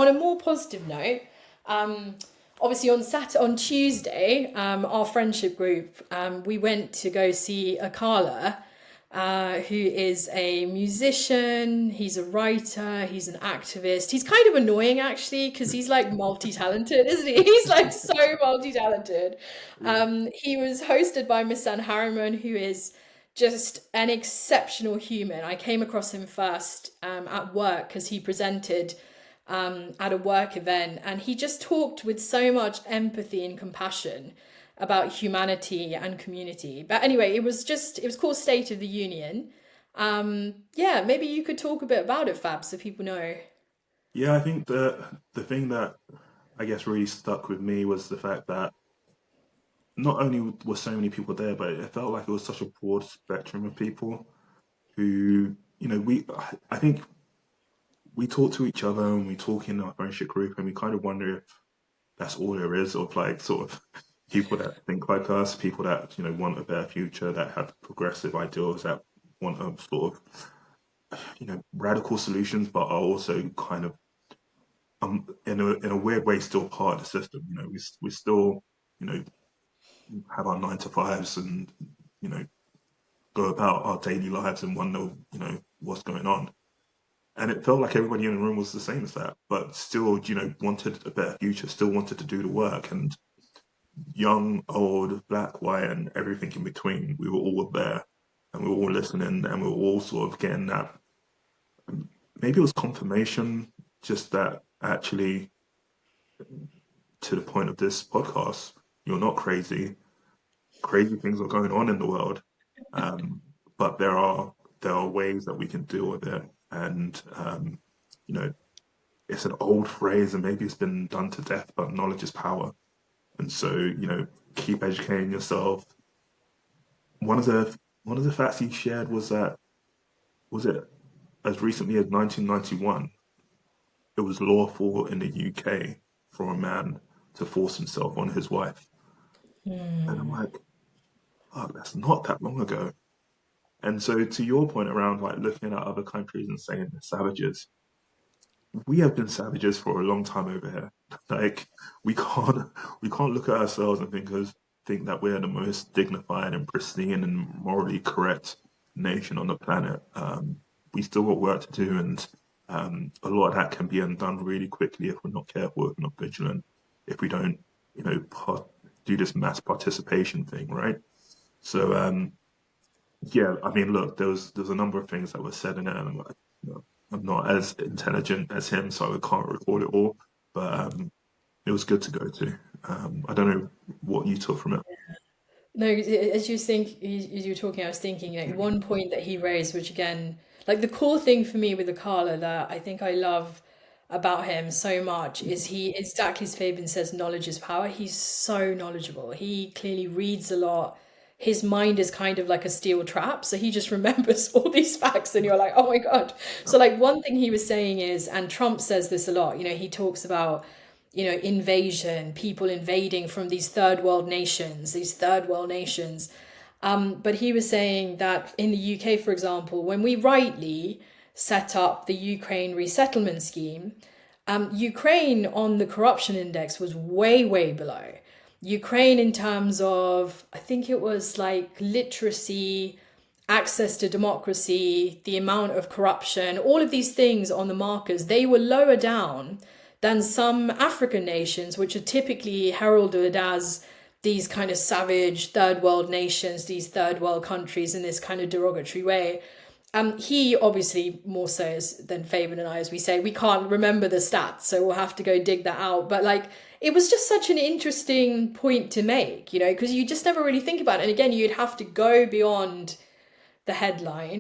a more positive note, um, obviously on Tuesday, our friendship group, we went to go see Akala, who is a musician, he's a writer, he's an activist. He's kind of annoying actually because he's like multi-talented, isn't he? He's like so multi-talented. Yeah. He was hosted by Miss San Harriman, who is just an exceptional human. I came across him first at work because he presented at a work event, and he just talked with so much empathy and compassion about humanity and community. But anyway, it was called State of the Union. Yeah, maybe you could talk a bit about it, Fab, so people know. Yeah, I think the thing that I guess really stuck with me was the fact that not only were so many people there, but it felt like it was such a broad spectrum of people who, I think we talk to each other and we talk in our friendship group and we kind of wonder if that's all there is of like sort of people that think like us, people that, want a better future, that have progressive ideals, that want a sort of, radical solutions, but are also kind of in a weird way still part of the system. We still, you know, have our 9 to 5s and, you know, go about our daily lives and wonder, what's going on. And it felt like everybody in the room was the same as that, but still, wanted a better future, still wanted to do the work. And young, old, black, white, and everything in between, we were all there and we were all listening and we were all sort of getting that. Maybe it was confirmation, just that actually, to the point of this podcast, you're not crazy. Crazy things are going on in the world, um, but there are ways that we can deal with it. And you know, it's an old phrase, and maybe it's been done to death, but knowledge is power. And so, keep educating yourself. One of the facts he shared was that was it as recently as 1991, it was lawful in the UK for a man to force himself on his wife. And I'm Hmm. like, oh, that's not that long ago. And so, to your point around like looking at other countries and saying they're savages, we have been savages for a long time over here. Like we can't look at ourselves and think that we're the most dignified and pristine and morally correct nation on the planet. We still got work to do, and a lot of that can be undone really quickly if we're not careful, if we're not vigilant, if we don't, do this mass participation thing, right? So, yeah, I mean, look, there was a number of things that were said in it, and I'm like, I'm not as intelligent as him, so I can't recall it all. But it was good to go to. I don't know what you took from it. No, as as you were talking, I was thinking like one point that he raised, which again, like the core thing for me with Akala that I think I love about him so much is he exactly as Fabian says, knowledge is power. He's so knowledgeable. He clearly reads a lot. His mind is kind of like a steel trap, so he just remembers all these facts, and you're like, oh my God. So like one thing he was saying is, and Trump says this a lot, he talks about invasion, people invading from these third world nations. But he was saying that in the UK, for example, when we rightly set up the Ukraine resettlement scheme, Ukraine on the corruption index was way, way below. Ukraine, in terms of, I think it was like literacy, access to democracy, the amount of corruption, all of these things on the markers, they were lower down than some African nations, which are typically heralded as these kind of savage third world nations, these third world countries in this kind of derogatory way. He obviously more so than Fabian and I, as we say, we can't remember the stats, so we'll have to go dig that out. But like, it was just such an interesting point to make, because you just never really think about it. And again, you'd have to go beyond the headline